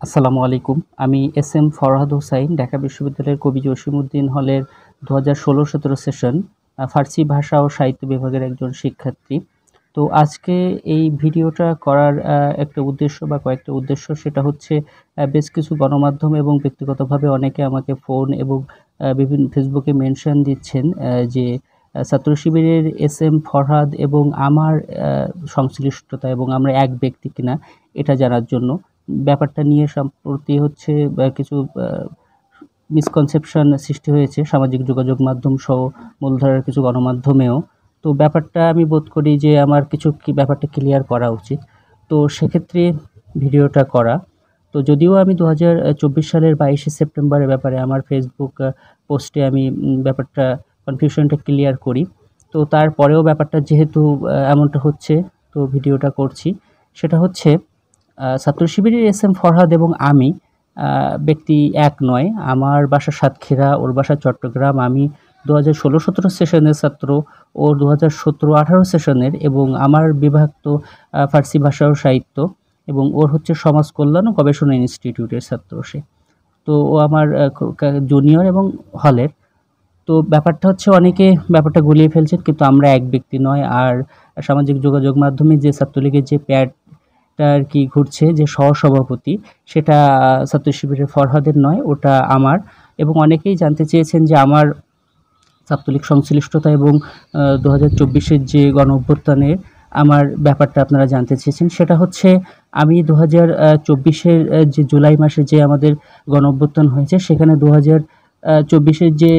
আসসালামু আলাইকুম। আমি এস.এম. ফরহাদ হোসাইন, ঢাকা বিশ্ববিদ্যালয়ের কবি জসিমউদ্দিন হলের ২০১৬-১৭ সেশন ফার্সি ভাষা ও সাহিত্য বিভাগের একজন শিক্ষার্থী। তো আজকে এই ভিডিওটা করার একটা উদ্দেশ্য বা কয়েকটা উদ্দেশ্য, সেটা হচ্ছে বেশ কিছু গণমাধ্যম এবং ব্যক্তিগতভাবে অনেকে আমাকে ফোন এবং বিভিন্ন ফেসবুকে মেনশন দিচ্ছেন যে ছাত্র শিবিরের এস.এম. ফরহাদ এবং আমার সংশ্লিষ্টতা এবং আমরা এক ব্যক্তি কিনা এটা জানার জন্য। ব্যাপারটা নিয়ে সম্প্রতি হচ্ছে কিছু মিসকনসেপশন সৃষ্টি হয়েছে সামাজিক যোগাযোগ মাধ্যম সহ মূলধারার কিছু গণমাধ্যমেও। তো ব্যাপারটা আমি বোধ করি যে আমার কিছু ব্যাপারটা ক্লিয়ার করা উচিত। তো সেক্ষেত্রে ভিডিওটা করা। তো যদিও আমি ২০২৪ সালের ২২শে সেপ্টেম্বরের ব্যাপারে আমার ফেসবুক পোস্টে আমি ব্যাপারটা কনফিউশনটা ক্লিয়ার করি। তো তারপরেও ব্যাপারটা যেহেতু এমনটা হচ্ছে, তো ভিডিওটা করছি। সেটা হচ্ছে ছাত্র শিবিরের এস.এম. ফরহাদ এবং আমি ব্যক্তি এক নয়। আমার বাসা সাতক্ষীরা, ওর বাসা চট্টগ্রাম। আমি ২০১৬-১৭ সেশনের ছাত্র, ওর ২০১৭-১৮ সেশনের, এবং আমার বিভাগ তো ফার্সি ভাষা ও সাহিত্য, এবং ওর হচ্ছে সমাজ কল্যাণ ও গবেষণা ইনস্টিটিউটের ছাত্র সে। তো ও আমার জুনিয়র এবং হলের। তো ব্যাপারটা হচ্ছে অনেকে ব্যাপারটা গুলিয়ে ফেলছেন, কিন্তু আমরা এক ব্যক্তি নয়। আর সামাজিক যোগাযোগ মাধ্যমে যে ছাত্রলীগের যে আর কি ঘুরছে, যে সহসভাপতি, সেটা ছাত্র শিবিরের ফরহাদের নয়, ওটা আমার। এবং অনেকেই জানতে চেয়েছেন যে আমার ছাত্রলীগ সংশ্লিষ্টতা এবং ২০২৪-এর যে গণ অভ্যুত্থানের আমার ব্যাপারটা আপনারা জানতে চেয়েছেন। সেটা হচ্ছে আমি ২০২৪-এর যে জুলাই মাসে যে আমাদের গণ অভ্যুত্থান হয়েছে, সেখানে ২০২৪-এর যে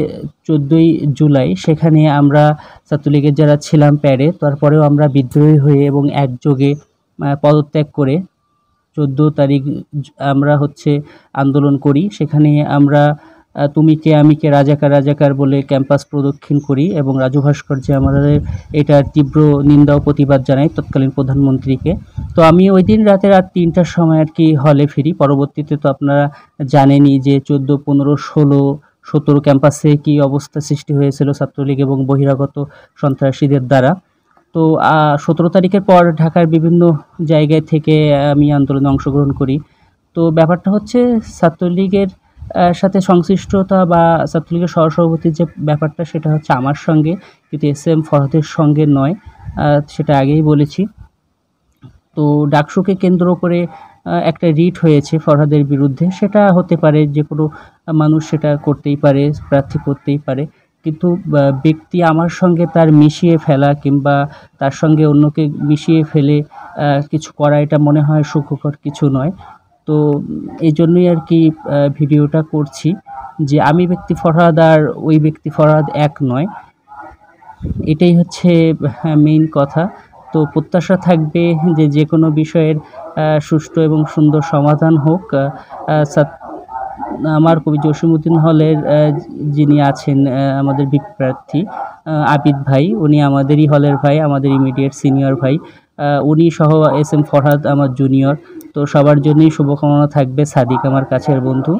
১৪ই জুলাই, সেখানে আমরা ছাত্রলীগের যারা ছিলাম প্যারে, তারপরেও আমরা বিদ্রোহী হয়ে এবং একযোগে পদত্যাগ করে ১৪ তারিখ আমরা হচ্ছে আন্দোলন করি। সেখানে আমরা তুমি কে আমি কে রাজাকার রাজাকার বলে ক্যাম্পাস প্রদক্ষিণ করি এবং রাজু ভাস্কর্যে আমাদের এটার তীব্র নিন্দা ও প্রতিবাদ জানাই তৎকালীন প্রধানমন্ত্রীকে। তো আমি ওই দিন রাত ৩টার সময় আর কি হলে ফিরি। পরবর্তীতে তো আপনারা জানেনই যে ১৪, ১৫, ১৬, ১৭ ক্যাম্পাসে কী অবস্থা সৃষ্টি হয়েছিল ছাত্রলীগ এবং বহিরাগত সন্ত্রাসীদের দ্বারা। তো ১৭ তারিখের পর ঢাকার বিভিন্ন জায়গায় থেকে আমি আন্দোলনে অংশগ্রহণ করি। তো ব্যাপারটা হচ্ছে ছাত্রলীগের সাথে সংশ্লিষ্টতা বা ছাত্রলীগের সহসভাপতির যে ব্যাপারটা, সেটা হচ্ছে আমার সঙ্গে, কিন্তু এস.এম. ফরহাদের সঙ্গে নয়। সেটা আগেই বলেছি। তো ডাকসুকে কেন্দ্র করে একটা রিট হয়েছে ফরহাদের বিরুদ্ধে। সেটা হতে পারে, যে কোনো মানুষ সেটা করতেই পারে, প্রার্থী করতেই পারে। কিন্তু ব্যক্তি আমার সঙ্গে তার মিশিয়ে ফেলা কিংবা তার সঙ্গে অন্যকে মিশিয়ে ফেলে কিছু করা, এটা মনে হয় সুখকর কিছু নয়। তো এই জন্যই আর কি ভিডিওটা করছি, যে আমি ব্যক্তি ফরহাদ আর ওই ব্যক্তি ফরহাদ এক নয়। এটাই হচ্ছে মেইন কথা। তো প্রত্যাশা থাকবে যে যে কোনো বিষয়ের সুষ্ঠু এবং সুন্দর সমাধান হোক। আমার কবি জসিমউদ্দিন হলের যিনি আছেন আমাদের ভিপি প্রার্থী আবিদ ভাই, উনি আমাদেরই হলের ভাই, আমাদের ইমিডিয়েট সিনিয়র ভাই। উনি সহ এস.এম. ফরহাদ আমার জুনিয়র। তো সবার জন্যই শুভকামনা থাকবে। সাদিক আমার কাছের বন্ধু।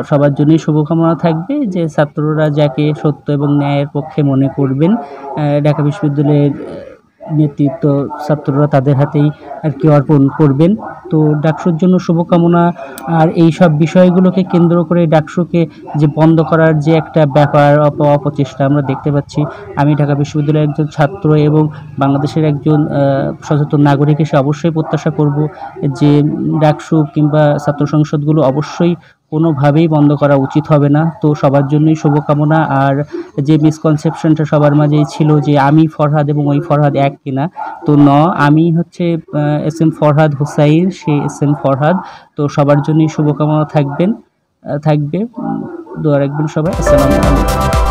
সবার জন্যই শুভকামনা থাকবে যে ছাত্ররা যাকে সত্য এবং ন্যায়ের পক্ষে মনে করবেন, ঢাকা বিশ্ববিদ্যালয়ের নেতৃত্ব ছাত্ররা তাদের হাতেই আর কি অর্পণ করবেন। তো ডাকসুর জন্য শুভকামনা। আর এই সব বিষয়গুলোকে কেন্দ্র করে ডাকসুকে যে বন্ধ করার যে একটা ব্যাপার, অপচেষ্টা আমরা দেখতে পাচ্ছি। আমি ঢাকা বিশ্ববিদ্যালয়ের একজন ছাত্র এবং বাংলাদেশের একজন সচেতন নাগরিক হিসেবে অবশ্যই প্রত্যাশা করব যে ডাকসু কিংবা ছাত্র সংসদগুলো অবশ্যই কোনোভাবেই বন্ধ করা উচিত হবে না। তো সবার জন্যই শুভকামনা। আর যে মিসকনসেপশনটা সবার মাঝেই ছিল যে আমি ফরহাদ এবং ওই ফরহাদ এক কিনা, তো আমি হচ্ছে এস.এম. ফরহাদ হোসাইন, সে এস.এম. ফরহাদ। তো সবার জন্যই শুভকামনা থাকবে। দোয়া রাখবেন সবাই। আসসালামু আলাইকুম।